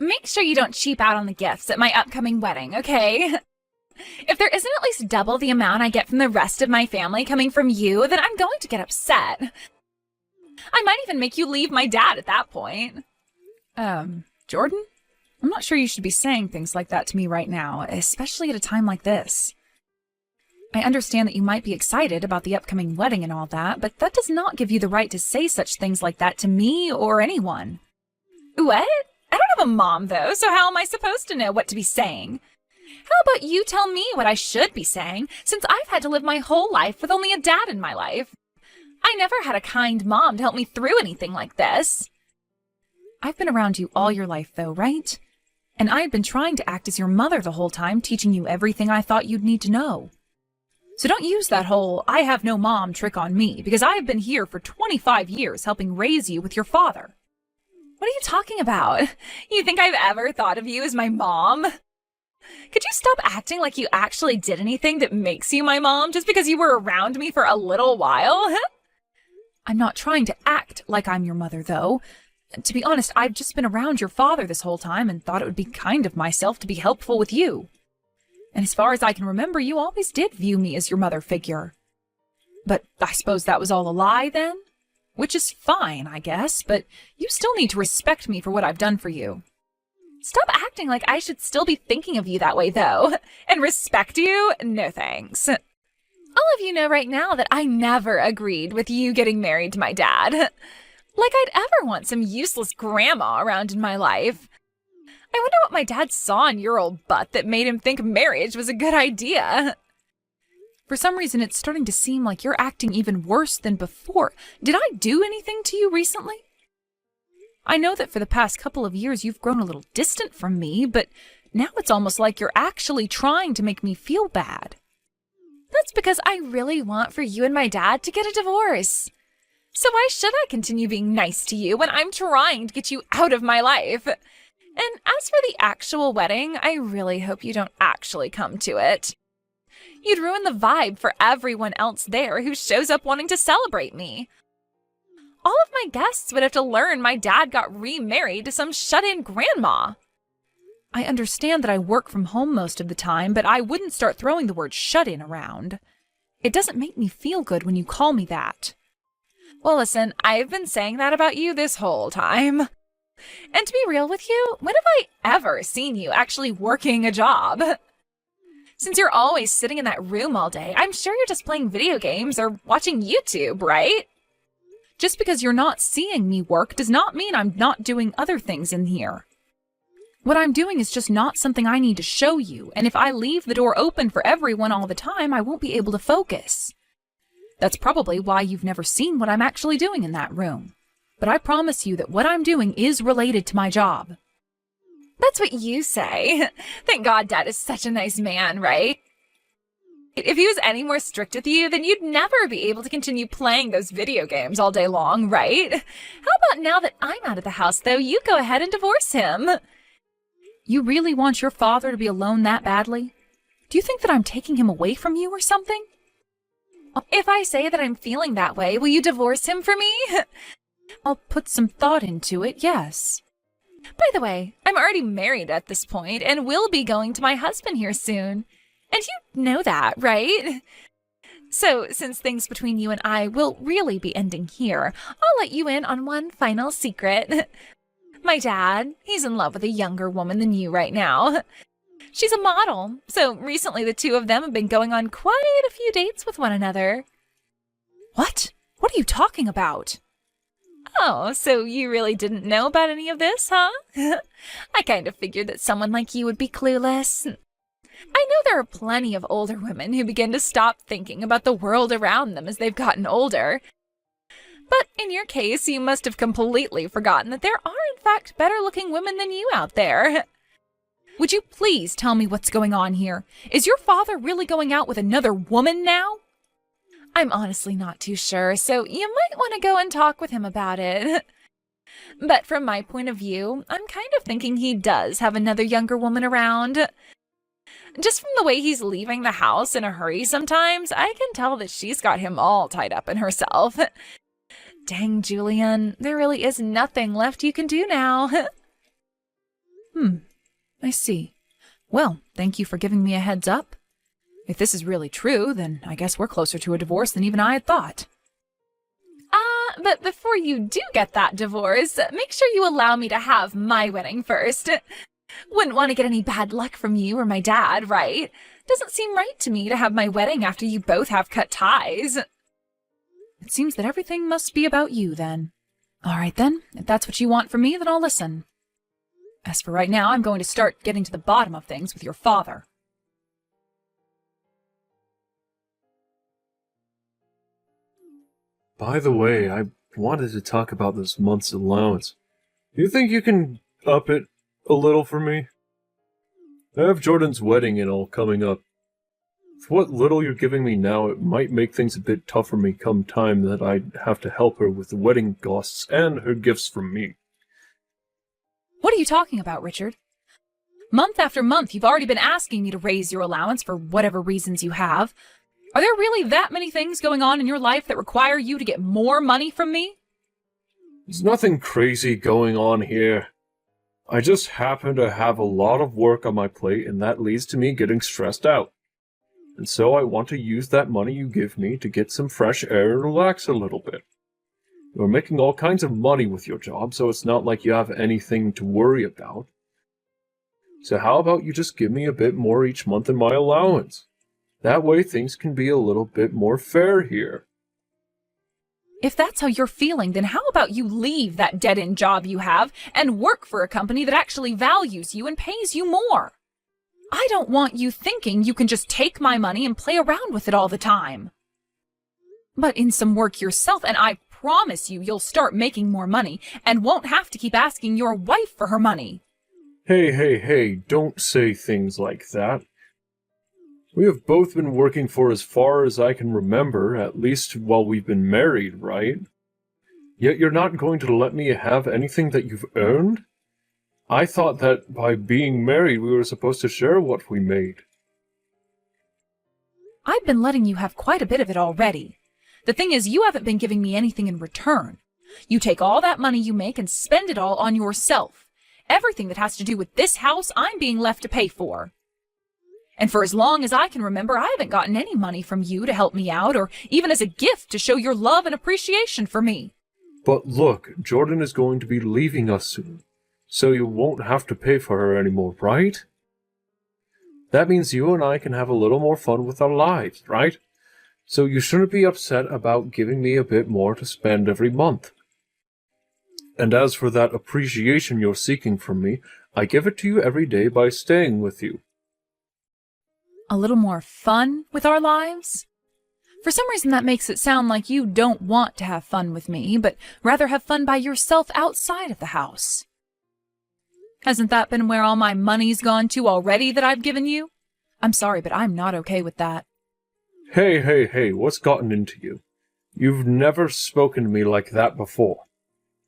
make sure you don't cheap out on the gifts at my upcoming wedding, okay? If there isn't at least double the amount I get from the rest of my family coming from you, then I'm going to get upset. I might even make you leave my dad at that point. Jordan? I'm not sure you should be saying things like that to me right now, especially at a time like this. I understand that you might be excited about the upcoming wedding and all that, but that does not give you the right to say such things like that to me or anyone. What? I don't have a mom, though, so how am I supposed to know what to be saying? How about you tell me what I should be saying, since I've had to live my whole life with only a dad in my life? I never had a kind mom to help me through anything like this. I've been around you all your life, though, right? And I've been trying to act as your mother the whole time, teaching you everything I thought you'd need to know. So don't use that whole "I have no mom" trick on me, because I've been here for 25 years helping raise you with your father. What are you talking about? You think I've ever thought of you as my mom? Could you stop acting like you actually did anything that makes you my mom just because you were around me for a little while? I'm not trying to act like I'm your mother, though. To be honest, I've just been around your father this whole time and thought it would be kind of myself to be helpful with you. And as far as I can remember, you always did view me as your mother figure. But I suppose that was all a lie then? Which is fine, I guess, but you still need to respect me for what I've done for you. Stop acting like I should still be thinking of you that way, though. And respect you? No thanks. All of you know right now that I never agreed with you getting married to my dad. Like I'd ever want some useless grandma around in my life. I wonder what my dad saw in your old butt that made him think marriage was a good idea. For some reason, it's starting to seem like you're acting even worse than before. Did I do anything to you recently? I know that for the past couple of years you've grown a little distant from me, but now it's almost like you're actually trying to make me feel bad. That's because I really want for you and my dad to get a divorce. So why should I continue being nice to you when I'm trying to get you out of my life? And as for the actual wedding, I really hope you don't actually come to it. You'd ruin the vibe for everyone else there who shows up wanting to celebrate me. All of my guests would have to learn my dad got remarried to some shut-in grandma. I understand that I work from home most of the time, but I wouldn't start throwing the word shut-in around. It doesn't make me feel good when you call me that. Well, listen, I've been saying that about you this whole time. And to be real with you, when have I ever seen you actually working a job? Since you're always sitting in that room all day, I'm sure you're just playing video games or watching YouTube, right? Just because you're not seeing me work does not mean I'm not doing other things in here. What I'm doing is just not something I need to show you, and if I leave the door open for everyone all the time, I won't be able to focus. That's probably why you've never seen what I'm actually doing in that room. But I promise you that what I'm doing is related to my job. That's what you say. Thank God Dad is such a nice man, right? If he was any more strict with you, then you'd never be able to continue playing those video games all day long, right? How about now that I'm out of the house, though, you go ahead and divorce him? You really want your father to be alone that badly? Do you think that I'm taking him away from you or something? If I say that I'm feeling that way, will you divorce him for me? I'll put some thought into it, yes. By the way, I'm already married at this point and will be going to my husband here soon. And you know that, right? So, since things between you and I will really be ending here, I'll let you in on one final secret. My dad, he's in love with a younger woman than you right now. She's a model, so recently the two of them have been going on quite a few dates with one another. What? What are you talking about? Oh, so you really didn't know about any of this, huh? I kind of figured that someone like you would be clueless. I know there are plenty of older women who begin to stop thinking about the world around them as they've gotten older. But in your case, you must have completely forgotten that there are, in fact, better-looking women than you out there. Would you please tell me what's going on here? Is your father really going out with another woman now? I'm honestly not too sure, so you might want to go and talk with him about it. But from my point of view, I'm kind of thinking he does have another younger woman around. Just from the way he's leaving the house in a hurry sometimes, I can tell that she's got him all tied up in herself. Dang, Julian, there really is nothing left you can do now. I see. Well, thank you for giving me a heads up. If this is really true, then I guess we're closer to a divorce than even I had thought. But before you do get that divorce, make sure you allow me to have my wedding first. Wouldn't want to get any bad luck from you or my dad, right? Doesn't seem right to me to have my wedding after you both have cut ties. It seems that everything must be about you, then. All right, then. If that's what you want from me, then I'll listen. As for right now, I'm going to start getting to the bottom of things with your father. By the way, I wanted to talk about this month's allowance. Do you think you can up it a little for me? I have Jordan's wedding and all coming up. With what little you're giving me now, it might make things a bit tough for me come time that I'd have to help her with the wedding costs and her gifts from me. What are you talking about, Richard? Month after month, you've already been asking me to raise your allowance for whatever reasons you have. Are there really that many things going on in your life that require you to get more money from me? There's nothing crazy going on here. I just happen to have a lot of work on my plate, and that leads to me getting stressed out. And so I want to use that money you give me to get some fresh air and relax a little bit. You're making all kinds of money with your job, so it's not like you have anything to worry about. So how about you just give me a bit more each month in my allowance? That way things can be a little bit more fair here. If that's how you're feeling, then how about you leave that dead-end job you have and work for a company that actually values you and pays you more? I don't want you thinking you can just take my money and play around with it all the time. But in some work yourself, and I promise you'll start making more money and won't have to keep asking your wife for her money. Hey, don't say things like that. We have both been working for as far as I can remember, at least while we've been married, right? Yet you're not going to let me have anything that you've earned? I thought that by being married we were supposed to share what we made. I've been letting you have quite a bit of it already. The thing is, you haven't been giving me anything in return. You take all that money you make and spend it all on yourself. Everything that has to do with this house, I'm being left to pay for. And for as long as I can remember, I haven't gotten any money from you to help me out, or even as a gift to show your love and appreciation for me. But look, Jordan is going to be leaving us soon, so you won't have to pay for her anymore, right? That means you and I can have a little more fun with our lives, right? So you shouldn't be upset about giving me a bit more to spend every month. And as for that appreciation you're seeking from me, I give it to you every day by staying with you. A little more fun with our lives? For some reason that makes it sound like you don't want to have fun with me, but rather have fun by yourself outside of the house. Hasn't that been where all my money's gone to already that I've given you? I'm sorry, but I'm not okay with that. Hey, what's gotten into you? You've never spoken to me like that before.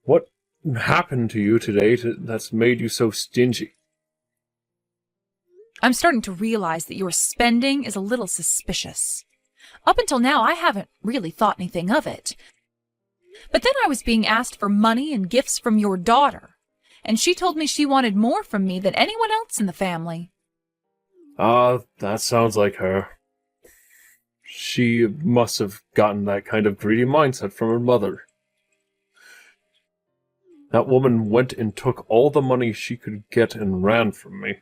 What happened to you today that's made you so stingy? I'm starting to realize that your spending is a little suspicious. Up until now, I haven't really thought anything of it. But then I was being asked for money and gifts from your daughter, and she told me she wanted more from me than anyone else in the family. That sounds like her. She must have gotten that kind of greedy mindset from her mother. That woman went and took all the money she could get and ran from me.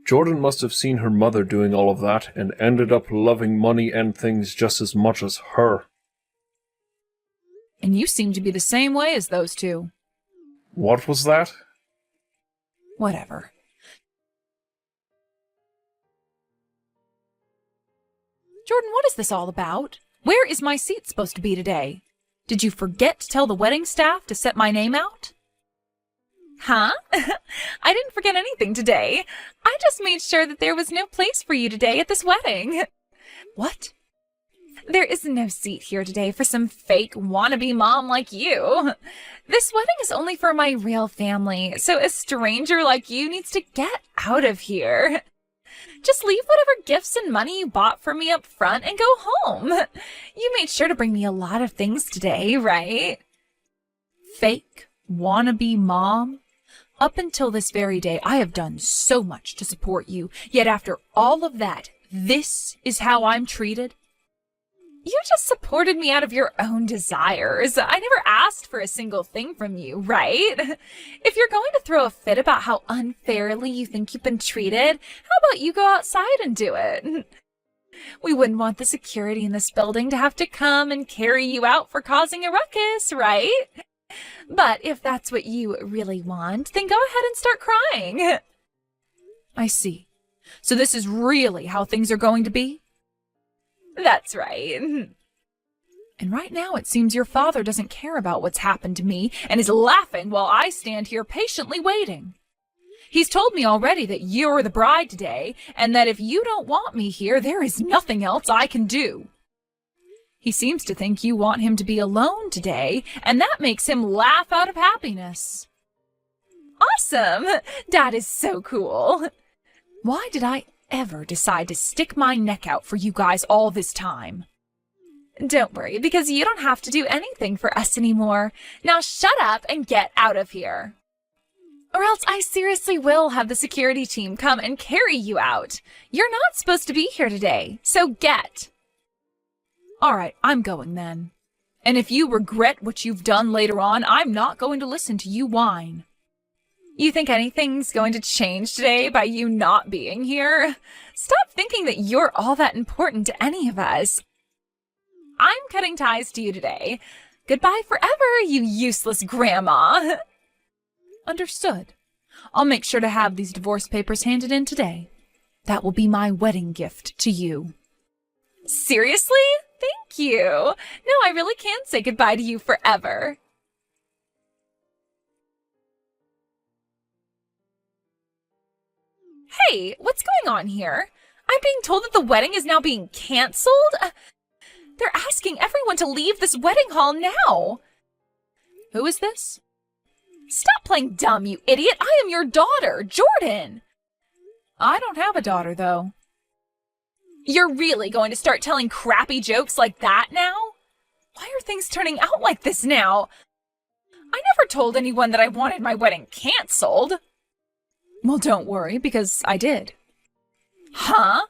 Jordan must have seen her mother doing all of that and ended up loving money and things just as much as her. And you seem to be the same way as those two. What was that? Whatever. Jordan, what is this all about? Where is my seat supposed to be today? Did you forget to tell the wedding staff to set my name out? Huh? I didn't forget anything today. I just made sure that there was no place for you today at this wedding. What? There is no seat here today for some fake wannabe mom like you. This wedding is only for my real family, so a stranger like you needs to get out of here. Just leave whatever gifts and money you bought for me up front and go home. You made sure to bring me a lot of things today, right? Fake wannabe mom? Up until this very day, I have done so much to support you, yet after all of that, this is how I'm treated? You just supported me out of your own desires. I never asked for a single thing from you, right? If you're going to throw a fit about how unfairly you think you've been treated, how about you go outside and do it? We wouldn't want the security in this building to have to come and carry you out for causing a ruckus, right? But if that's what you really want, then go ahead and start crying. I see. So this is really how things are going to be? That's right. And right now it seems your father doesn't care about what's happened to me and is laughing while I stand here patiently waiting. He's told me already that you're the bride today, and that if you don't want me here, there is nothing else I can do. He seems to think you want him to be alone today, and that makes him laugh out of happiness. Awesome! Dad is so cool. Why did I ever decide to stick my neck out for you guys all this time? Don't worry, because you don't have to do anything for us anymore. Now shut up and get out of here. Or else I seriously will have the security team come and carry you out. You're not supposed to be here today, so get. All right, I'm going then. And if you regret what you've done later on, I'm not going to listen to you whine. You think anything's going to change today by you not being here? Stop thinking that you're all that important to any of us. I'm cutting ties to you today. Goodbye forever, you useless grandma. Understood. I'll make sure to have these divorce papers handed in today. That will be my wedding gift to you. Seriously? Thank you. No, I really can't say goodbye to you forever. Hey, what's going on here? I'm being told that the wedding is now being canceled? They're asking everyone to leave this wedding hall now. Who is this? Stop playing dumb, you idiot. I am your daughter, Jordan. I don't have a daughter, though. You're really going to start telling crappy jokes like that now? Why are things turning out like this now? I never told anyone that I wanted my wedding canceled. Well, don't worry, because I did. Huh?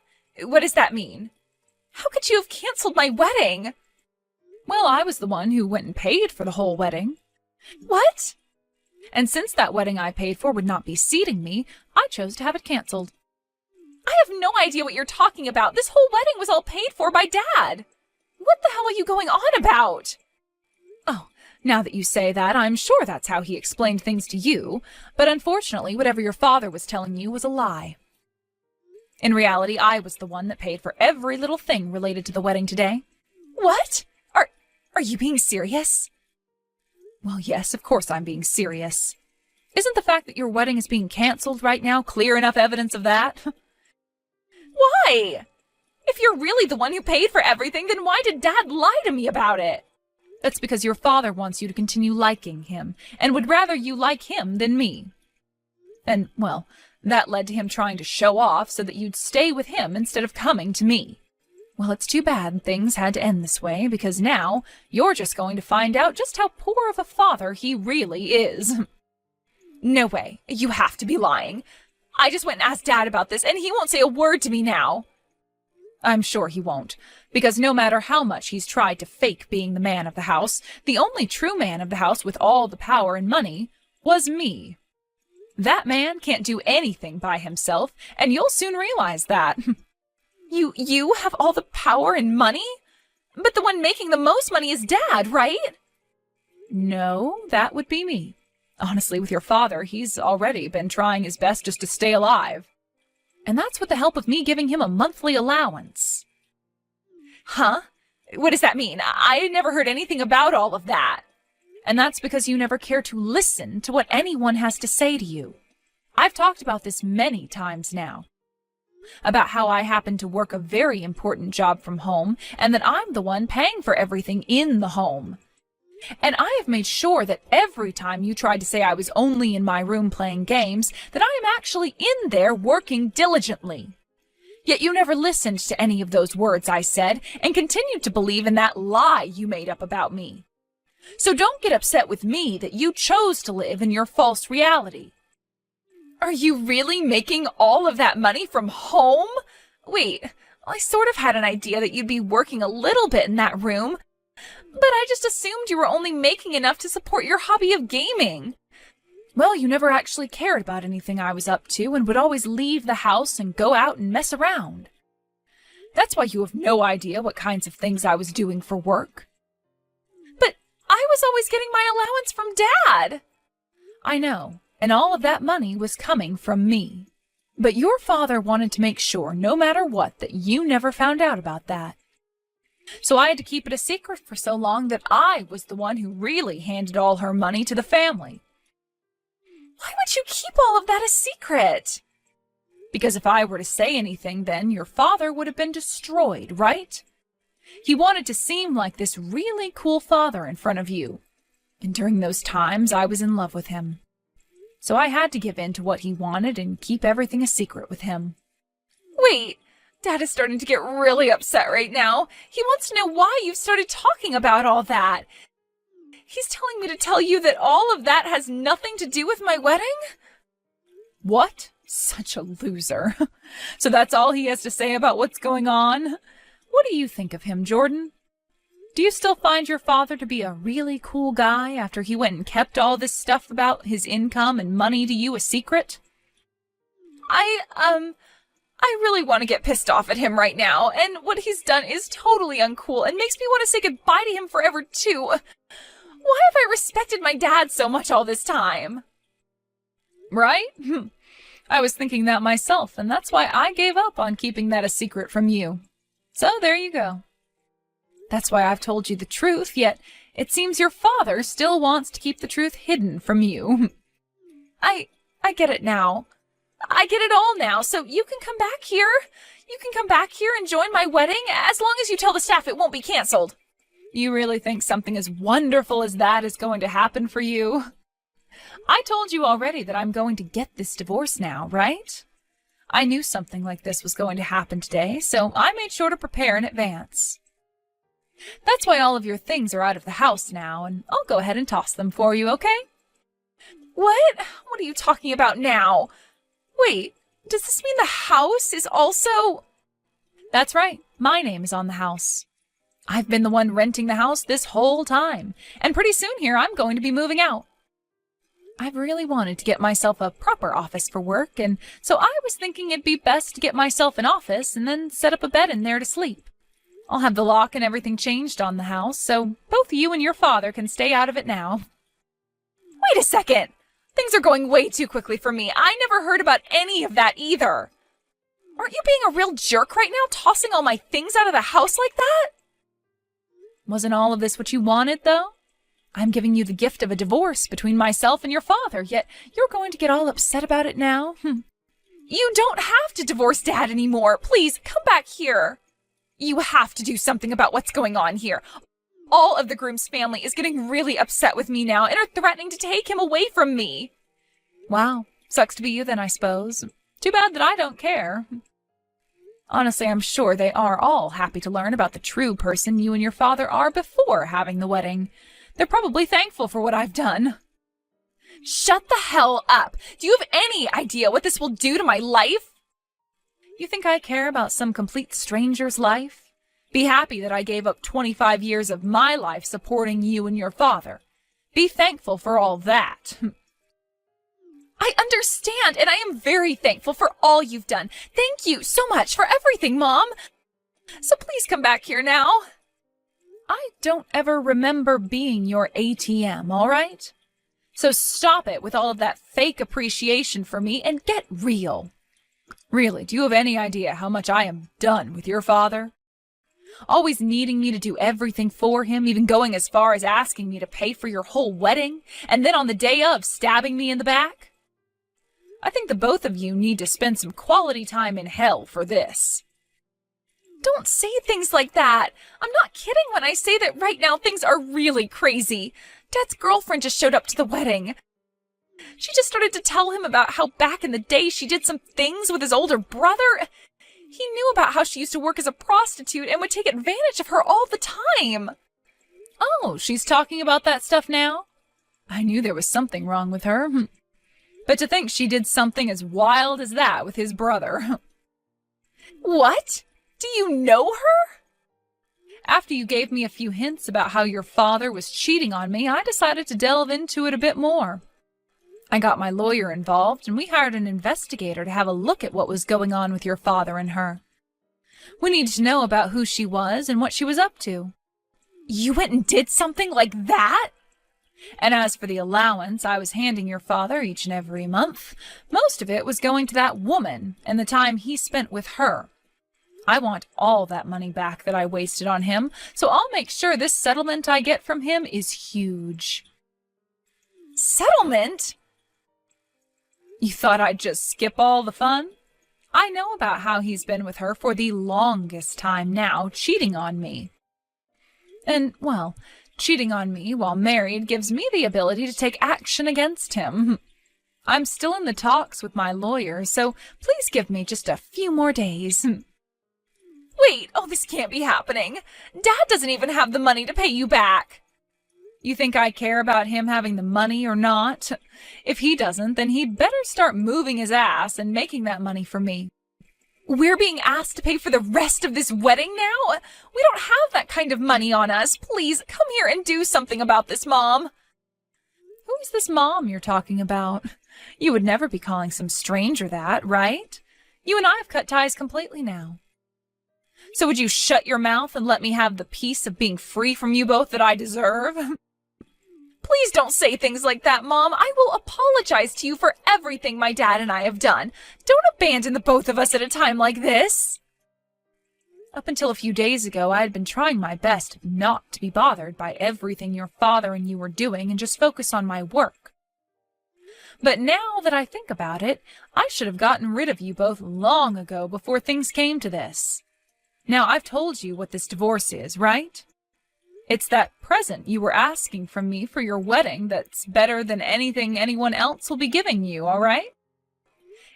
What does that mean? How could you have canceled my wedding? Well, I was the one who went and paid for the whole wedding. What? And since that wedding I paid for would not be seating me, I chose to have it canceled. I have no idea what you're talking about. This whole wedding was all paid for by Dad. What the hell are you going on about? Oh, now that you say that, I'm sure that's how he explained things to you, but unfortunately, whatever your father was telling you was a lie. In reality, I was the one that paid for every little thing related to the wedding today. What? Are you being serious? Well, yes, of course I'm being serious. Isn't the fact that your wedding is being canceled right now clear enough evidence of that? Why? If you're really the one who paid for everything, then why did Dad lie to me about it? That's because your father wants you to continue liking him, and would rather you like him than me. And, well, that led to him trying to show off so that you'd stay with him instead of coming to me. Well, it's too bad things had to end this way, because now you're just going to find out just how poor of a father he really is. No way. You have to be lying. I just went and asked Dad about this, and he won't say a word to me now. I'm sure he won't, because no matter how much he's tried to fake being the man of the house, the only true man of the house with all the power and money was me. That man can't do anything by himself, and you'll soon realize that. You have all the power and money? But the one making the most money is Dad, right? No, that would be me. Honestly, with your father, he's already been trying his best just to stay alive. And that's with the help of me giving him a monthly allowance. Huh? What does that mean? I never heard anything about all of that. And that's because you never care to listen to what anyone has to say to you. I've talked about this many times now. About how I happen to work a very important job from home, and that I'm the one paying for everything in the home. And I have made sure that every time you tried to say I was only in my room playing games, that I am actually in there working diligently. Yet you never listened to any of those words I said, and continued to believe in that lie you made up about me. So don't get upset with me that you chose to live in your false reality. Are you really making all of that money from home? Wait, I sort of had an idea that you'd be working a little bit in that room, but I just assumed you were only making enough to support your hobby of gaming. Well, you never actually cared about anything I was up to and would always leave the house and go out and mess around. That's why you have no idea what kinds of things I was doing for work. But I was always getting my allowance from Dad. I know, and all of that money was coming from me. But your father wanted to make sure, no matter what, that you never found out about that. So I had to keep it a secret for so long that I was the one who really handed all her money to the family. Why would you keep all of that a secret? Because if I were to say anything, then your father would have been destroyed, right? He wanted to seem like this really cool father in front of you. And during those times, I was in love with him. So I had to give in to what he wanted and keep everything a secret with him. Wait, Dad is starting to get really upset right now. He wants to know why you've started talking about all that. He's telling me to tell you that all of that has nothing to do with my wedding? What? Such a loser. So that's all he has to say about what's going on? What do you think of him, Jordan? Do you still find your father to be a really cool guy after he went and kept all this stuff about his income and money to you a secret? I really want to get pissed off at him right now, and what he's done is totally uncool and makes me want to say goodbye to him forever too. Why have I respected my dad so much all this time? Right? I was thinking that myself, and that's why I gave up on keeping that a secret from you. So there you go. That's why I've told you the truth, yet it seems your father still wants to keep the truth hidden from you. I get it now. I get it all now, so you can come back here. You can come back here and join my wedding, as long as you tell the staff it won't be canceled. You really think something as wonderful as that is going to happen for you? I told you already that I'm going to get this divorce now, right? I knew something like this was going to happen today, so I made sure to prepare in advance. That's why all of your things are out of the house now, and I'll go ahead and toss them for you, okay? What? What are you talking about now? Wait, does this mean the house is also... That's right. My name is on the house. I've been the one renting the house this whole time, and pretty soon here I'm going to be moving out. I've really wanted to get myself a proper office for work, and so I was thinking it'd be best to get myself an office and then set up a bed in there to sleep. I'll have the lock and everything changed on the house, so both you and your father can stay out of it now. Wait a second! Things are going way too quickly for me. I never heard about any of that either. Aren't you being a real jerk right now, tossing all my things out of the house like that? Wasn't all of this what you wanted, though? I'm giving you the gift of a divorce between myself and your father, yet you're going to get all upset about it now? You don't have to divorce Dad anymore. Please, come back here. You have to do something about what's going on here. All of the groom's family is getting really upset with me now and are threatening to take him away from me. Wow, sucks to be you then, I suppose. Too bad that I don't care. Honestly, I'm sure they are all happy to learn about the true person you and your father are before having the wedding. They're probably thankful for what I've done. Shut the hell up! Do you have any idea what this will do to my life? You think I care about some complete stranger's life? Be happy that I gave up 25 years of my life supporting you and your father. Be thankful for all that. I understand, and I am very thankful for all you've done. Thank you so much for everything, Mom. So please come back here now. I don't ever remember being your ATM, all right? So stop it with all of that fake appreciation for me and get real. Really, do you have any idea how much I am done with your father? Always needing me to do everything for him, even going as far as asking me to pay for your whole wedding, and then on the day of stabbing me in the back? I think the both of you need to spend some quality time in hell for this. Don't say things like that. I'm not kidding when I say that right now things are really crazy. Dad's girlfriend just showed up to the wedding. She just started to tell him about how back in the day she did some things with his older brother. He knew about how she used to work as a prostitute and would take advantage of her all the time. Oh, she's talking about that stuff now? I knew there was something wrong with her. But to think she did something as wild as that with his brother. What? Do you know her? After you gave me a few hints about how your father was cheating on me, I decided to delve into it a bit more. I got my lawyer involved, and we hired an investigator to have a look at what was going on with your father and her. We needed to know about who she was and what she was up to. You went and did something like that? And as for the allowance I was handing your father each and every month, most of it was going to that woman and the time he spent with her. I want all that money back that I wasted on him, so I'll make sure this settlement I get from him is huge. Settlement? You thought I'd just skip all the fun? I know about how he's been with her for the longest time now, cheating on me. And, well, cheating on me while married gives me the ability to take action against him. I'm still in the talks with my lawyer, so please give me just a few more days. Wait, this can't be happening. Dad doesn't even have the money to pay you back. You think I care about him having the money or not? If he doesn't, then he'd better start moving his ass and making that money for me. We're being asked to pay for the rest of this wedding now? We don't have that kind of money on us. Please, come here and do something about this, Mom. Who's this mom you're talking about? You would never be calling some stranger that, right? You and I have cut ties completely now. So would you shut your mouth and let me have the peace of being free from you both that I deserve? Please don't say things like that, Mom. I will apologize to you for everything my dad and I have done. Don't abandon the both of us at a time like this. Up until a few days ago, I had been trying my best not to be bothered by everything your father and you were doing and just focus on my work. But now that I think about it, I should have gotten rid of you both long ago before things came to this. Now, I've told you what this divorce is, right? It's that present you were asking from me for your wedding that's better than anything anyone else will be giving you, all right?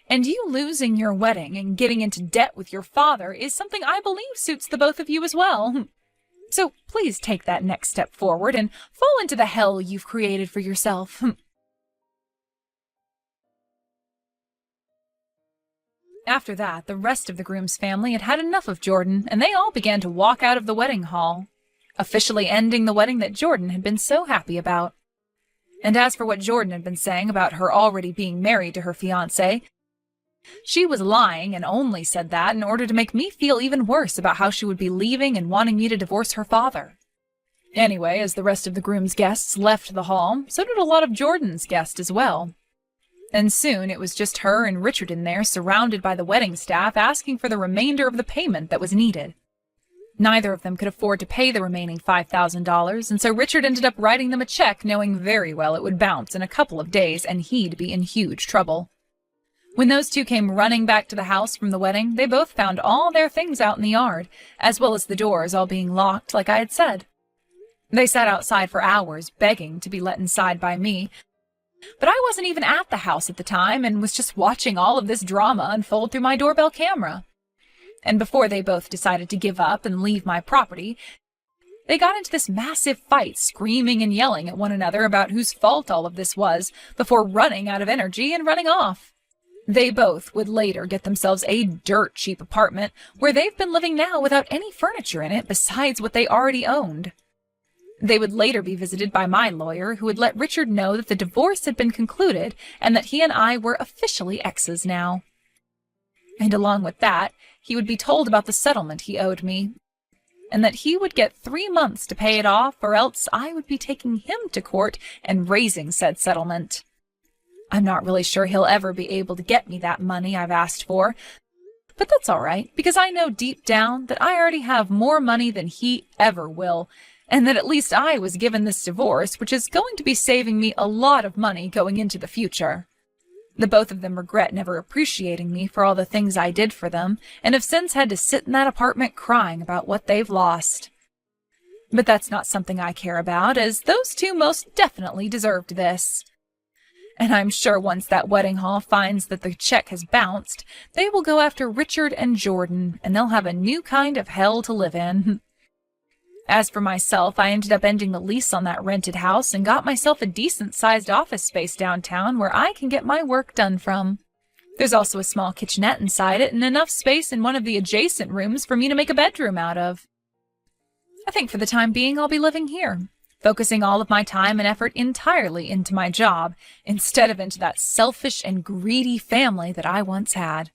And you losing your wedding and getting into debt with your father is something I believe suits the both of you as well. So please take that next step forward and fall into the hell you've created for yourself. After that, the rest of the groom's family had had enough of Jordan, and they all began to walk out of the wedding hall, officially ending the wedding that Jordan had been so happy about. And as for what Jordan had been saying about her already being married to her fiancé, she was lying and only said that in order to make me feel even worse about how she would be leaving and wanting me to divorce her father. Anyway, as the rest of the groom's guests left the hall, so did a lot of Jordan's guests as well. And soon it was just her and Richard in there, surrounded by the wedding staff, asking for the remainder of the payment that was needed. Neither of them could afford to pay the remaining $5,000, and so Richard ended up writing them a check, knowing very well it would bounce in a couple of days and he'd be in huge trouble. When those two came running back to the house from the wedding, they both found all their things out in the yard, as well as the doors all being locked, like I had said. They sat outside for hours, begging to be let inside by me, but I wasn't even at the house at the time and was just watching all of this drama unfold through my doorbell camera. And before they both decided to give up and leave my property, they got into this massive fight, screaming and yelling at one another about whose fault all of this was, before running out of energy and running off. They both would later get themselves a dirt cheap apartment where they've been living now without any furniture in it besides what they already owned. They would later be visited by my lawyer, who would let Richard know that the divorce had been concluded and that he and I were officially exes now. And along with that, he would be told about the settlement he owed me, and that he would get 3 months to pay it off, or else I would be taking him to court and raising said settlement. I'm not really sure he'll ever be able to get me that money I've asked for, but that's all right, because I know deep down that I already have more money than he ever will, and that at least I was given this divorce, which is going to be saving me a lot of money going into the future. The both of them regret never appreciating me for all the things I did for them, and have since had to sit in that apartment crying about what they've lost. But that's not something I care about, as those two most definitely deserved this. And I'm sure once that wedding hall finds that the check has bounced, they will go after Richard and Jordan, and they'll have a new kind of hell to live in. As for myself, I ended up ending the lease on that rented house and got myself a decent-sized office space downtown where I can get my work done from. There's also a small kitchenette inside it and enough space in one of the adjacent rooms for me to make a bedroom out of. I think for the time being I'll be living here, focusing all of my time and effort entirely into my job instead of into that selfish and greedy family that I once had.